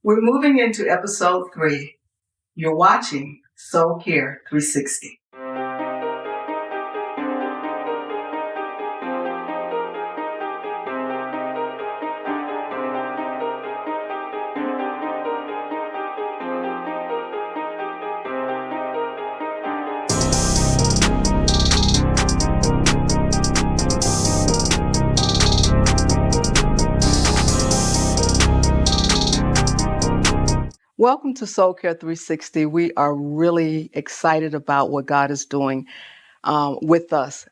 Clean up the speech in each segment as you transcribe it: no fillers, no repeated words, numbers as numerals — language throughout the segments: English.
We're moving into episode 3. You're watching Soul Care 360. Welcome to Soul Care 360. We are really excited about what God is doing with us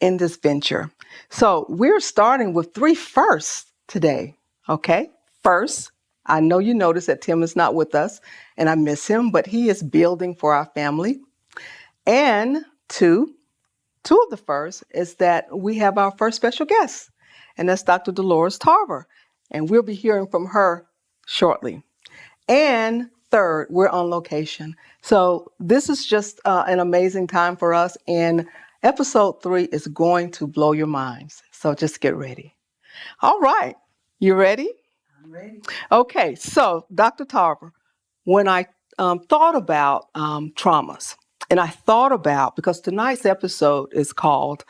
in this venture. So we're starting with 3 firsts today. Okay, first, I know you noticed that Tim is not with us, and I miss him, but he is building for our family. And two of the firsts is that we have our first special guest, and that's Dr. Dolores Tarver, and we'll be hearing from her shortly. And third, we're on location. So this is just an amazing time for us. And episode 3 is going to blow your minds. So just get ready. All right. You ready? I'm ready. Okay. So Dr. Tarver, when I thought about traumas, and I thought about, because tonight's episode is called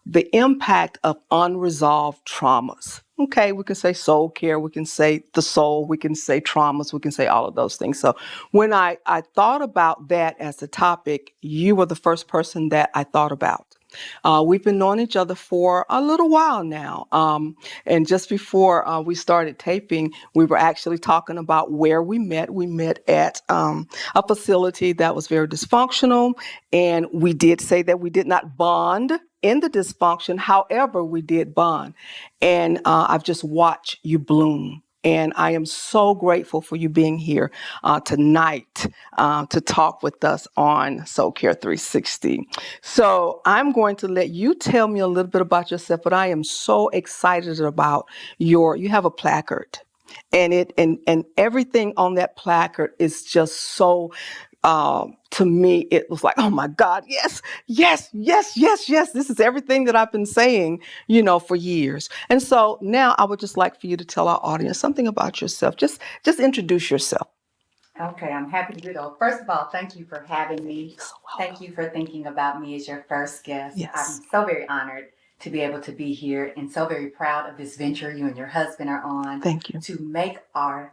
The Impact of Unresolved Traumas. Okay, we can say soul care, we can say the soul, we can say traumas, we can say all of those things. So when I thought about that as a topic, you were the first person that I thought about. We've been knowing each other for a little while now. And just before we started taping, we were actually talking about where we met. We met at a facility that was very dysfunctional. And we did say that we did not bond in the dysfunction. However, we did bond. And I've just watched you bloom. And I am so grateful for you being here tonight to talk with us on Soul Care 360. So I'm going to let you tell me a little bit about yourself, but I am so excited about you have a placard. And everything on that placard is just so, to me, it was like, oh my God, yes. This is everything that I've been saying, for years. And so now I would just like for you to tell our audience something about yourself. Just introduce yourself. Okay, I'm happy to do that. First of all, thank you for having me. Thank you for thinking about me as your first guest. Yes. I'm so very honored to be able to be here and so very proud of this venture you and your husband are on. Thank you. To make our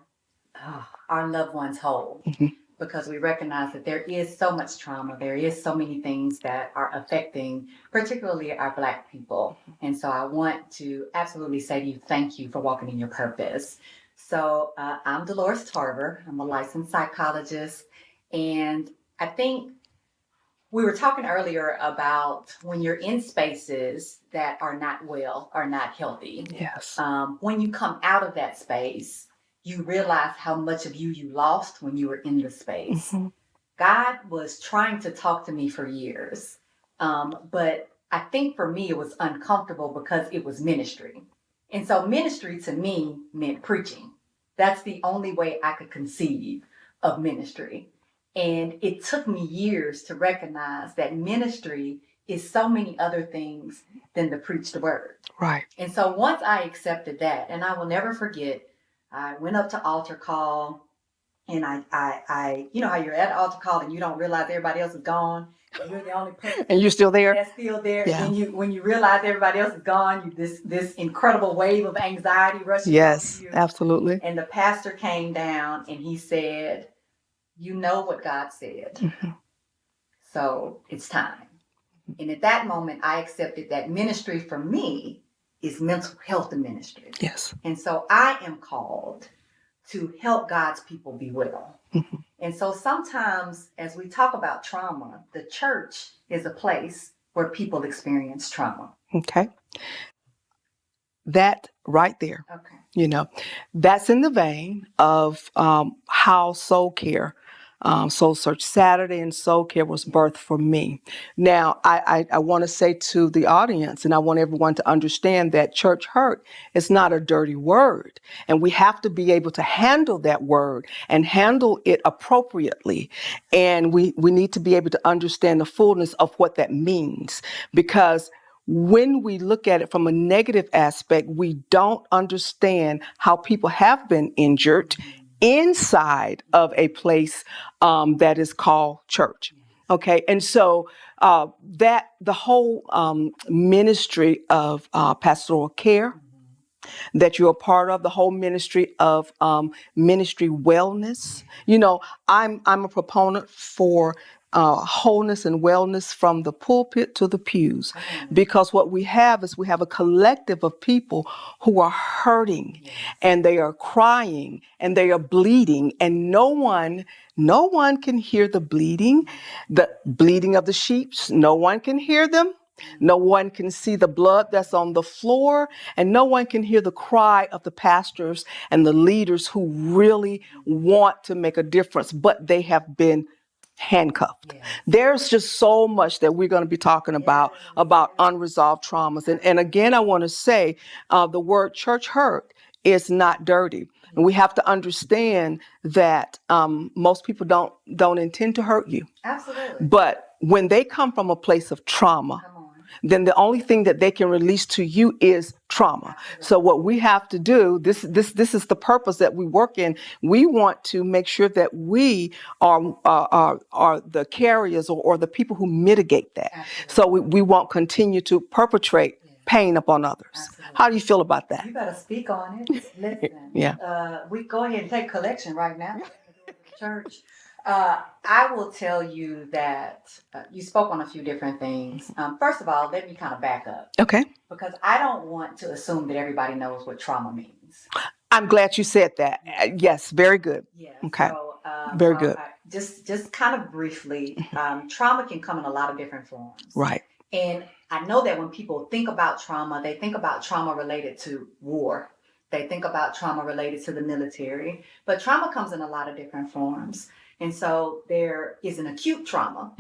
loved ones whole. Mm-hmm. Because we recognize that there is so much trauma. There is so many things that are affecting particularly our Black people. And so I want to absolutely say to you, thank you for walking in your purpose. So I'm Dolores Tarver. I'm a licensed psychologist. And I think we were talking earlier about when you're in spaces that are not well, are not healthy. Yes. When you come out of that space, you realize how much of you lost when you were in the space. Mm-hmm. God was trying to talk to me for years. But I think for me, it was uncomfortable because it was ministry. And so ministry to me meant preaching. That's the only way I could conceive of ministry. And it took me years to recognize that ministry is so many other things than to preach the word. Right. And so once I accepted that, and I will never forget, I went up to altar call, and I you know how you're at altar call and you don't realize everybody else is gone. And you're the only person. And you're still there? That's still there. Yeah. And when you realize everybody else is gone, this incredible wave of anxiety rushes Yes, over you. absolutely. And the pastor came down and he said, you know what God said. Mm-hmm. So it's time. And at that moment, I accepted that ministry for me is mental health ministry. Yes. And so I am called to help God's people be well. Mm-hmm. And so sometimes as we talk about trauma, the church is a place where people experience trauma. Okay. That right there. Okay. That's in the vein of how Soul Care, Soul Search Saturday and Soul Care was birthed for me. Now, I want to say to the audience, and I want everyone to understand that church hurt is not a dirty word. And we have to be able to handle that word and handle it appropriately. And we need to be able to understand the fullness of what that means. Because when we look at it from a negative aspect, we don't understand how people have been injured inside of a place that is called church. Okay, and so that the whole ministry of pastoral care that you're a part of, the whole ministry of ministry wellness. You know, I'm a proponent for wholeness and wellness from the pulpit to the pews, because what we have is we have a collective of people who are hurting, and they are crying, and they are bleeding, and no one can hear the bleeding of the sheep. No one can hear them. No one can see the blood that's on the floor, and no one can hear the cry of the pastors and the leaders who really want to make a difference, but they have been handcuffed. Yes. There's just so much that we're going to be talking about unresolved traumas. And again, I want to say the word church hurt is not dirty. And we have to understand that most people don't intend to hurt you. Absolutely. But when they come from a place of trauma, then the only thing that they can release to you is trauma. Absolutely. So what we have to do, this is the purpose that we work in. We want to make sure that we are the carriers or the people who mitigate that. Absolutely. So we won't continue to perpetrate pain upon others. Absolutely. How do you feel about that? You better speak on it. Listen. We go ahead and take collection right now. Church. I will tell you that you spoke on a few different things. First of all, let me kind of back up. Okay. Because I don't want to assume that everybody knows what trauma means. I'm glad you said that. Yes, very good. Yeah. Okay. So, very good. Just kind of briefly, trauma can come in a lot of different forms. Right. And I know that when people think about trauma, they think about trauma related to war. They think about trauma related to the military. But trauma comes in a lot of different forms. And so there is an acute trauma,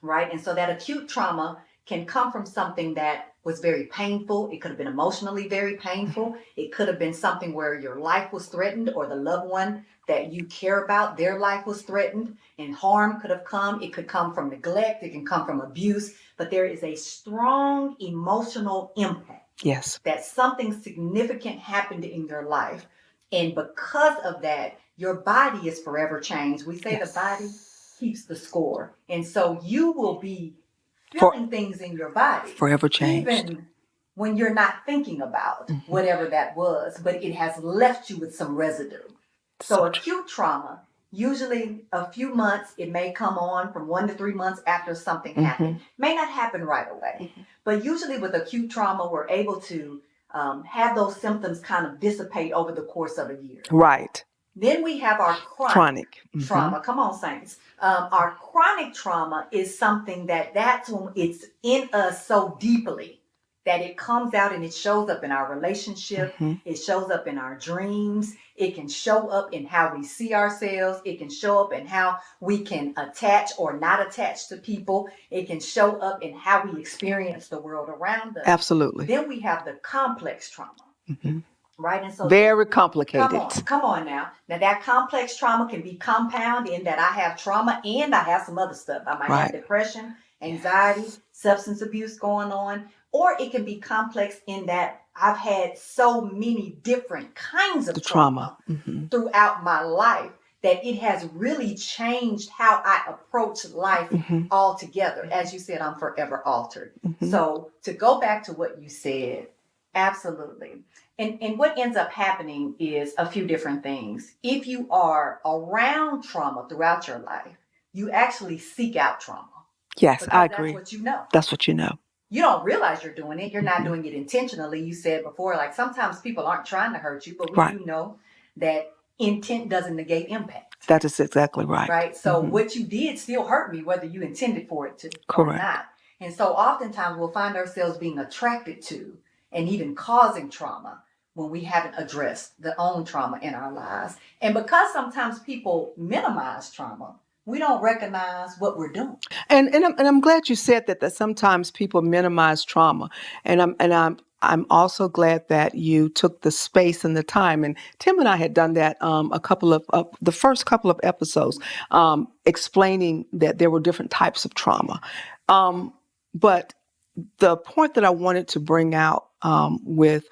right? And so that acute trauma can come from something that was very painful. It could have been emotionally very painful. It could have been something where your life was threatened, or the loved one that you care about, their life was threatened, and harm could have come. It could come from neglect. It can come from abuse. But there is a strong emotional impact. Yes. That something significant happened in your life. And because of that, your body is forever changed. We say the body keeps the score. And so you will be feeling things in your body. Forever changed. Even when you're not thinking about whatever that was, but it has left you with some residue. So acute trauma, usually a few months, it may come on from 1 to 3 months after something happened. May not happen right away. But usually with acute trauma, we're able to have those symptoms kind of dissipate over the course of a year. Right. Then we have our chronic trauma. Come on, saints. Our chronic trauma is something that's when it's in us so deeply that it comes out and it shows up in our relationship. It shows up in our dreams. It can show up in how we see ourselves. It can show up in how we can attach or not attach to people. It can show up in how we experience the world around us. Absolutely. Then we have the complex trauma. Right? And so very complicated. Come on now. Now that complex trauma can be compound in that I have trauma and I have some other stuff. I might have depression, anxiety, substance abuse going on. Or it can be complex in that I've had so many different kinds of trauma throughout my life that it has really changed how I approach life altogether. As you said, I'm forever altered. So to go back to what you said, absolutely. And what ends up happening is a few different things. If you are around trauma throughout your life, you actually seek out trauma. Yes, I agree. That's what you know. That's what you know. You don't realize you're doing it. You're not doing it intentionally. You said before, like sometimes people aren't trying to hurt you, but we do know that intent doesn't negate impact. That is exactly right. Right? So what you did still hurt me, whether you intended for it to or not. And so oftentimes we'll find ourselves being attracted to and even causing trauma when we haven't addressed the own trauma in our lives. And because sometimes people minimize trauma, we don't recognize what we're doing. And I'm glad you said that sometimes people minimize trauma. And I'm also glad that you took the space and the time. And Tim and I had done that the first couple of episodes, explaining that there were different types of trauma. But the point that I wanted to bring out with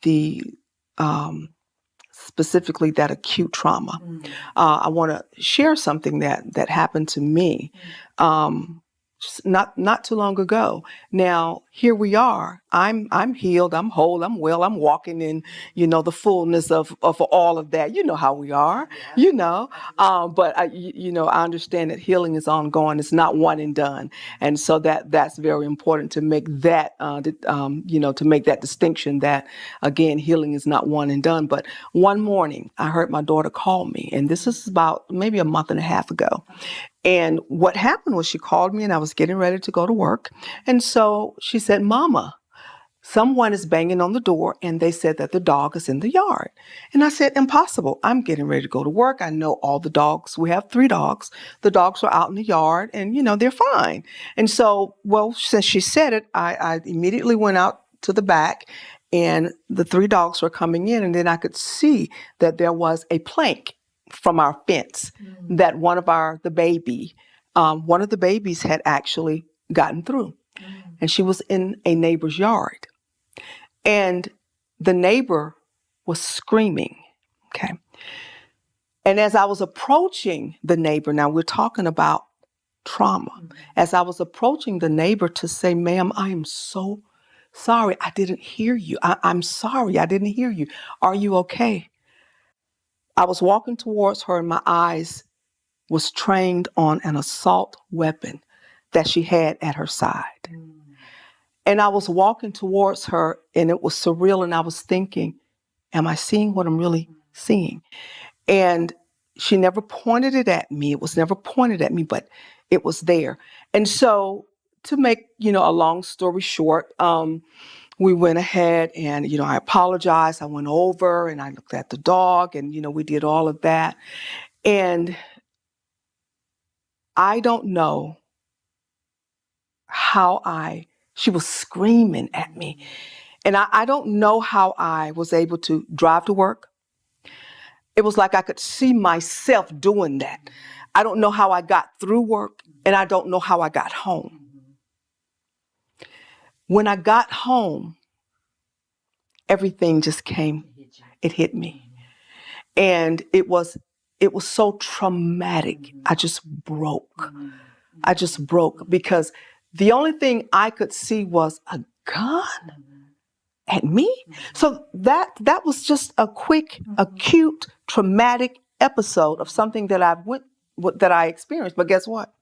the specifically that acute trauma, I want to share something that happened to me just not too long ago. Now here we are. I'm healed. I'm whole. I'm well. I'm walking in the fullness of all of that. You know how we are. But I understand that healing is ongoing. It's not one and done, and so that's very important to make that to make that distinction that again healing is not one and done. But one morning I heard my daughter call me, and this is about maybe a month and a half ago. And what happened was she called me and I was getting ready to go to work. And so she said, "Mama, someone is banging on the door and they said that the dog is in the yard." And I said, "Impossible. I'm getting ready to go to work. I know all the dogs. We have 3 dogs. The dogs are out in the yard and, they're fine." And so, well, since she said it, I immediately went out to the back and the 3 dogs were coming in. And then I could see that there was a plank from our fence that one of the babies had actually gotten through. And she was in a neighbor's yard. And the neighbor was screaming, okay? And as I was approaching the neighbor, now we're talking about trauma. As I was approaching the neighbor to say, "Ma'am, I am so sorry. I didn't hear you. I'm sorry. I didn't hear you. Are you okay?" I was walking towards her and my eyes was trained on an assault weapon that she had at her side. And I was walking towards her and it was surreal. And I was thinking, am I seeing what I'm really seeing? And she never pointed it at me. It was never pointed at me, but it was there. And so to make, a long story short, we went ahead and, I apologized. I went over and I looked at the dog and, we did all of that. And I don't know she was screaming at me. And I don't know how I was able to drive to work. It was like I could see myself doing that. I don't know how I got through work and I don't know how I got home. When I got home, everything just came, it hit me. And it was so traumatic. I just broke because the only thing I could see was a gun at me. So that was just a quick, acute, traumatic episode of something that I experienced. But guess what?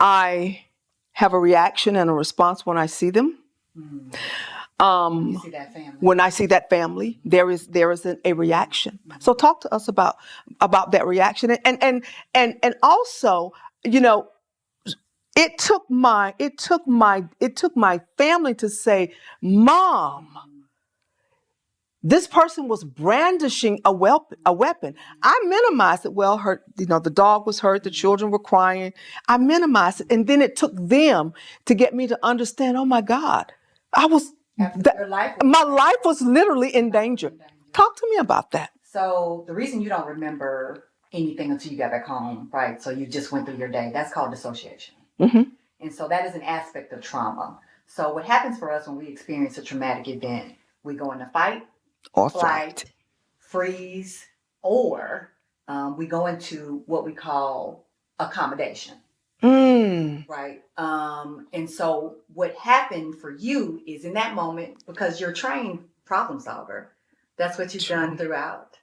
I have a reaction and a response when I see them. You see that family. When I see that family, there is a reaction. So talk to us about that reaction and also, it took my family to say, "Mom, this person was brandishing a weapon." I minimized it. Well, the dog was hurt, the children were crying. I minimized it, and then it took them to get me to understand. Oh my God, my life was literally in danger. Talk to me about that. So the reason you don't remember anything until you got back home, right? So you just went through your day. That's called dissociation. And so that is an aspect of trauma. So what happens for us when we experience a traumatic event, we go into fight, or flight, freeze, or we go into what we call accommodation. Right. And so what happened for you is in that moment, because you're a trained problem solver, that's what you've done throughout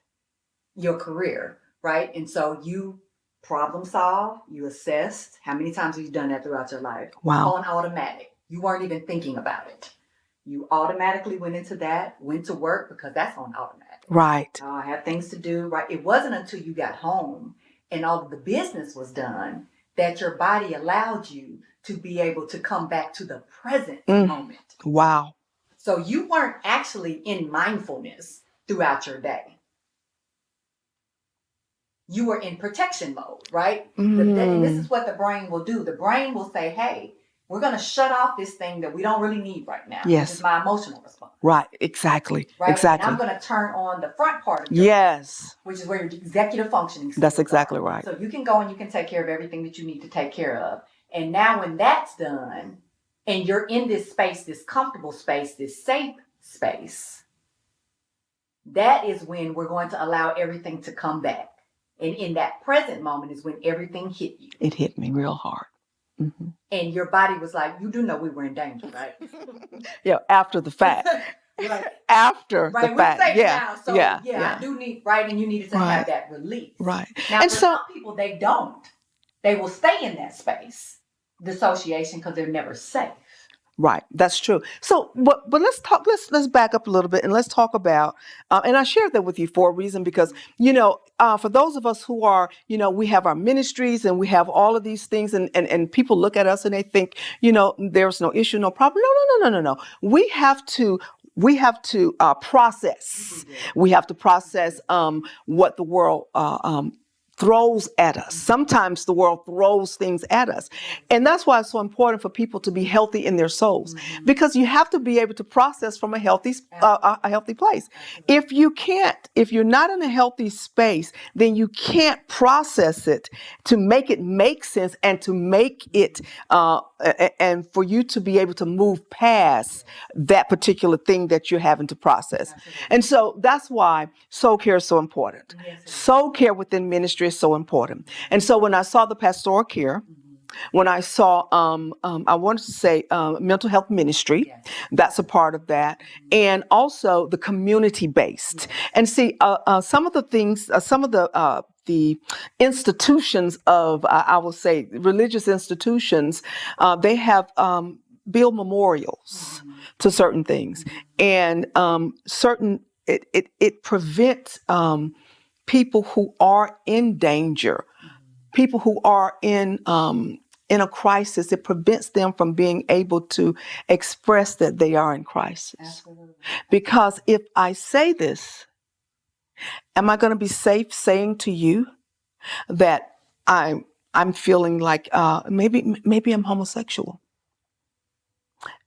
your career, right? And so you problem solve, you assessed. How many times have you done that throughout your life? Wow. On automatic. You weren't even thinking about it. You automatically went into that, went to work because that's on automatic. Right. I have things to do, right? It wasn't until you got home and all of the business was done that your body allowed you to be able to come back to the present moment. Wow. So you weren't actually in mindfulness throughout your day. You were in protection mode, right? And this is what the brain will do. The brain will say, "Hey, we're going to shut off this thing that we don't really need right now." Yes. This is my emotional response. Right. Exactly. Right? Exactly. And I'm going to turn on the front part of your yes. which is where your executive functioning skills That's exactly are. right. So you can go and you can take care of everything that you need to take care of. And now when that's done, and you're in this space, this comfortable space, this safe space, that is when we're going to allow everything to come back. And in that present moment is when everything hit you. It hit me real hard. Mm-hmm. And your body was like, you do know we were in danger, right? Yeah, after the fact. Right. After right. the fact. We're safe Yeah. now. So yeah. I do need, right, and you needed to have that release. Right. Now, and for so, some people, they don't. They will stay in that space, dissociation, because they're never safe. Right, that's true. So, but let's talk. Let's back up a little bit and let's talk about. And I shared that with you for a reason because for those of us who are, we have our ministries and we have all of these things, and people look at us and they think, there's no issue, no problem. No. We have to process. We have to process what the world throws at us. Sometimes the world throws things at us. And that's why it's so important for people to be healthy in their souls, because you have to be able to process from a healthy place. If you're not in a healthy space, then you can't process it to make it make sense and to make it, and for you to be able to move past that particular thing that you're having to process. Absolutely. And so that's why soul care is so important. Yes, soul care within ministry is so important. And so when I saw the pastoral care, when I saw, I wanted to say mental health ministry, that's a part of that, and also the community-based. And see, some of the things, some of the institutions of, I will say, religious institutions, they have build memorials to certain things, and it prevents people who are in danger, people who are in a crisis. It prevents them from being able to express that they are in crisis. Absolutely. Because if I say this, am I going to be safe saying to you that I'm feeling like maybe I'm homosexual,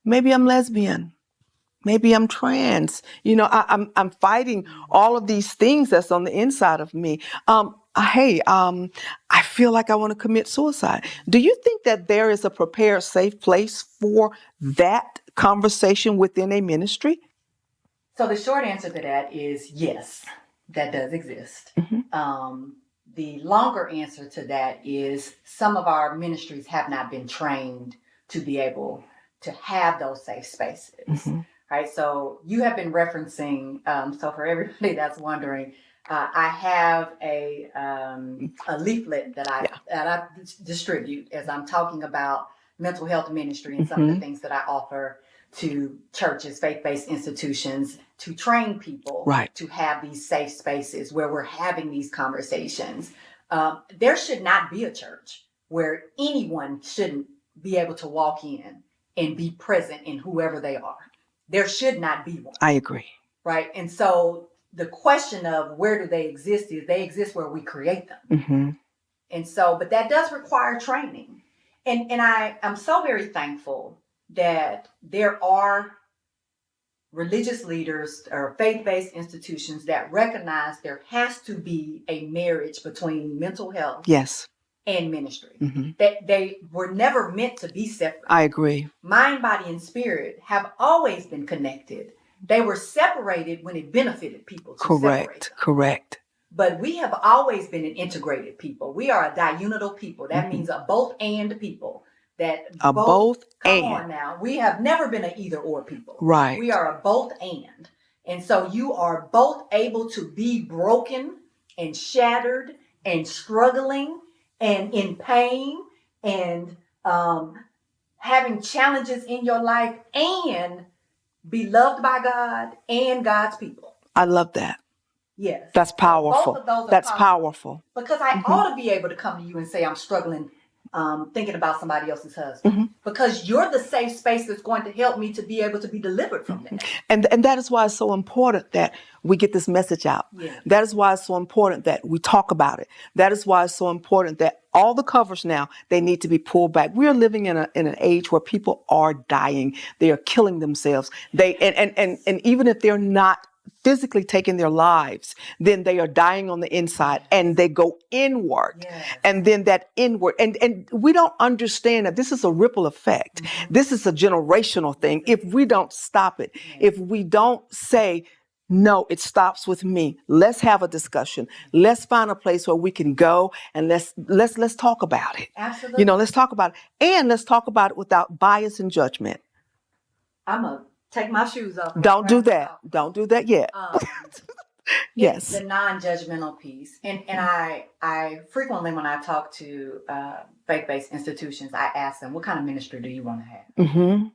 maybe I'm lesbian, maybe I'm trans. I'm fighting all of these things that's on the inside of me. I feel like I want to commit suicide. Do you think that there is a prepared, safe place for that conversation within a ministry? So the short answer to that is yes, that does exist. Mm-hmm. The longer answer to that is some of our ministries have not been trained to be able to have those safe spaces. Mm-hmm. Right, so you have been referencing, so for everybody that's wondering, I have a leaflet that I distribute as I'm talking about mental health ministry and some of the things that I offer to churches, faith-based institutions, to train people to have these safe spaces where we're having these conversations. There should not be a church where anyone shouldn't be able to walk in and be present in whoever they are. There should not be one. I agree. Right. And so the question of where do they exist is they exist where we create them. Mm-hmm. And so, but that does require training. And I'm so very thankful that there are religious leaders or faith-based institutions that recognize there has to be a marriage between mental health. Yes. And ministry. Mm-hmm. That they were never meant to be separate. I agree. Mind, body, and spirit have always been connected. They were separated when it benefited people to separate them. Correct. But we have always been an integrated people. We are a diunidal people. That means a both and people. That a both and. Come on now. We have never been an either or people. Right. We are a both and. And so you are both able to be broken and shattered and struggling and in pain and having challenges in your life and be loved by God and God's people. I love that. Yes. That's powerful. Both of those are That's powerful. Because I ought to be able to come to you and say I'm struggling thinking about somebody else's husband. Because you're the safe space that's going to help me to be able to be delivered from that. And that is why it's so important that we get this message out. Yeah. That is why it's so important that we talk about it. That is why it's so important that all the covers now, they need to be pulled back. We are living in an age where people are dying. They are killing themselves. And even if they're not physically taking their lives, then they are dying on the inside and they go inward. Yes. And then that inward, and we don't understand that this is a ripple effect. This is a generational thing. If we don't stop it, if we don't say, no, it stops with me. Let's have a discussion. Let's find a place where we can go and let's talk about it. Absolutely. Let's talk about it. And let's talk about it without bias and judgment. I'm going to take my shoes off. Don't do that. Don't do that yet. Yes. The non-judgmental piece. And I frequently, when I talk to faith-based institutions, I ask them, what kind of ministry do you want to have? Mm-hmm.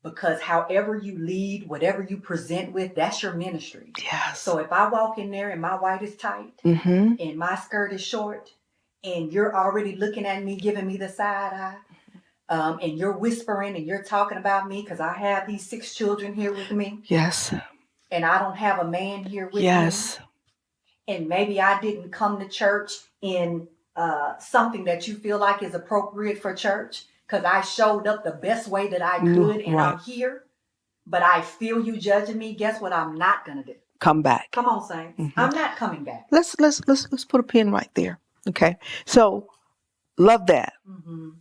Because however you lead, whatever you present with, that's your ministry. Yes. So if I walk in there and my white is tight and my skirt is short and you're already looking at me, giving me the side eye, and you're whispering and you're talking about me because I have these 6 children here with me. Yes. And I don't have a man here with me. And maybe I didn't come to church in something that you feel like is appropriate for church. Because I showed up the best way that I could and I'm here, but I feel you judging me. Guess what I'm not gonna do? Come back. Come on, saints. I'm not coming back. Let's put a pin right there. Okay. So love that.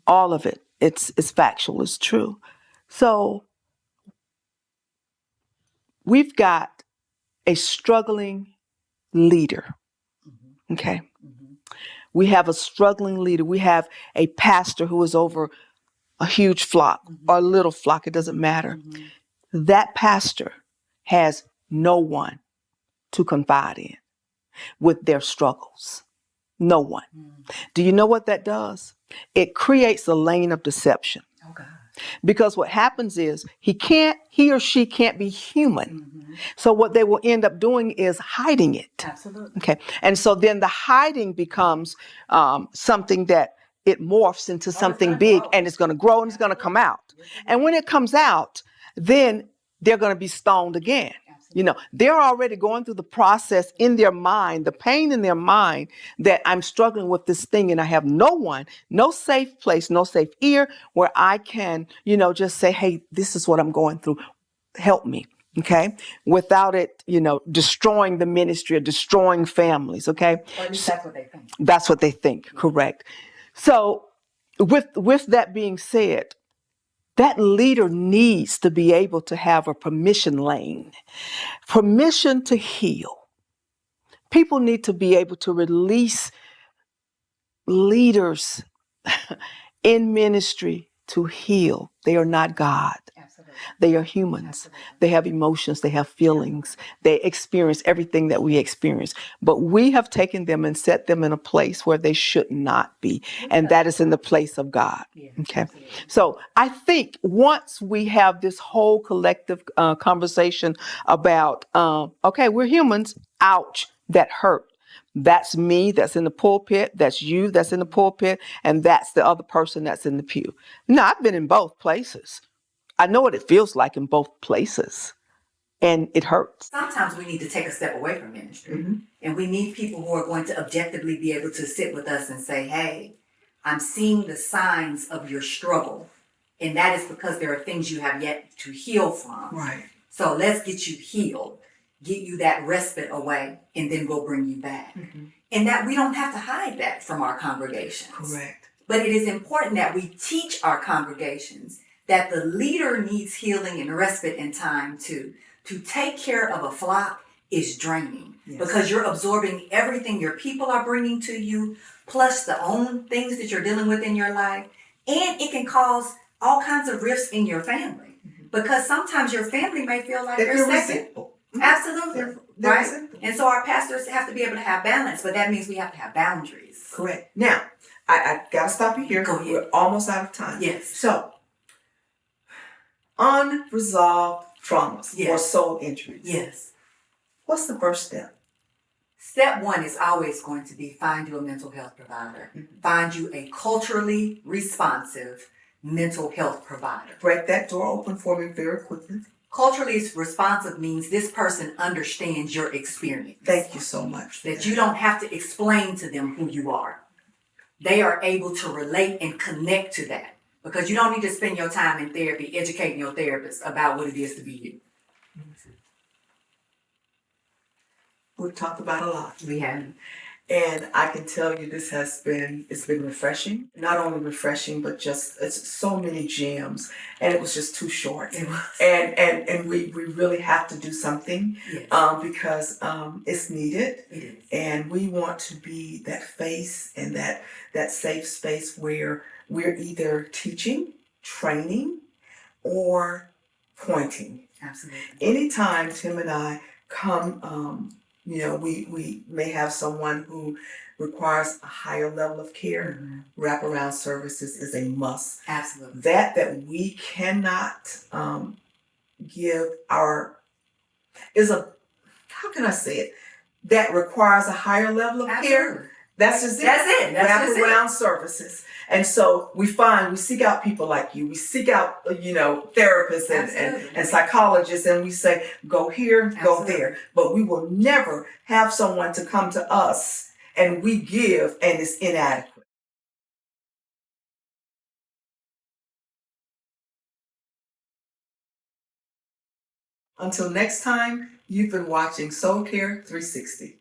All of it. It's factual. It's true. So we've got a struggling leader. Okay. We have a struggling leader. We have a pastor who is over a huge flock or a little flock, it doesn't matter. That pastor has no one to confide in with their struggles. No one. Do you know what that does? It creates a lane of deception. Oh, God. Because what happens is he or she can't be human. So what they will end up doing is hiding it. Absolutely. Okay. And so then the hiding becomes something that it morphs into something big and it's going to grow and it's going to come out. And when it comes out, then they're going to be stoned again. They're already going through the process in their mind, the pain in their mind that I'm struggling with this thing and I have no one, no safe place, no safe ear where I can, just say, hey, this is what I'm going through. Help me. Okay. Without it, destroying the ministry or destroying families. Okay. Or at least that's what they think. That's what they think. Correct. So with that being said, that leader needs to be able to have a permission lane, permission to heal. People need to be able to release leaders in ministry to heal. They are not God. Absolutely. They are humans. Absolutely. They have emotions. They have feelings. They experience everything that we experience. But we have taken them and set them in a place where they should not be. And that is in the place of God. Okay. Absolutely. So I think once we have this whole collective conversation about, okay, we're humans. Ouch, that hurt. That's me, that's in the pulpit, that's you, that's in the pulpit, and that's the other person that's in the pew. Now, I've been in both places. I know what it feels like in both places, and it hurts. Sometimes we need to take a step away from ministry, and we need people who are going to objectively be able to sit with us and say, hey, I'm seeing the signs of your struggle, and that is because there are things you have yet to heal from. Right. So let's get you healed. Get you that respite away, and then we'll bring you back. And that we don't have to hide that from our congregations. Correct. But it is important that we teach our congregations that the leader needs healing and respite and time too. To take care of a flock is draining because you're absorbing everything your people are bringing to you, plus the own things that you're dealing with in your life. And it can cause all kinds of rifts in your family because sometimes your family may feel like they're second. Resentful. Absolutely. They're Right? resentful. And so our pastors have to be able to have balance, but that means we have to have boundaries. Correct. Now, I gotta stop you here. Go ahead. We're almost out of time. Yes. So, unresolved traumas or Yes. soul injuries. Yes. What's the first step? Step one is always going to be find you a mental health provider. Find you a culturally responsive mental health provider. Break that door open for me very quickly. Culturally responsive means this person understands your experience. Thank you so much. That you don't have to explain to them who you are. They are able to relate and connect to that. Because you don't need to spend your time in therapy educating your therapist about what it is to be you. We've talked about a lot. We have. And I can tell you it's been refreshing. Not only refreshing, but just it's so many gems. And it was just too short. It was. And we really have to do something Yes. because it's needed. It is. And we want to be that face and that safe space where we're either teaching, training, or pointing. Absolutely. Anytime Tim and I come, we may have someone who requires a higher level of care. Wraparound services is a must. Absolutely. That we cannot give our is a how can I say it? That requires a higher level of care. Absolutely. That's just it. That's it. That's just it. Wraparound services. And so we seek out people like you. We seek out, therapists and psychologists, and we say, go here, go there. But we will never have someone to come to us and we give and it's inadequate. Until next time, you've been watching Soul Care 360.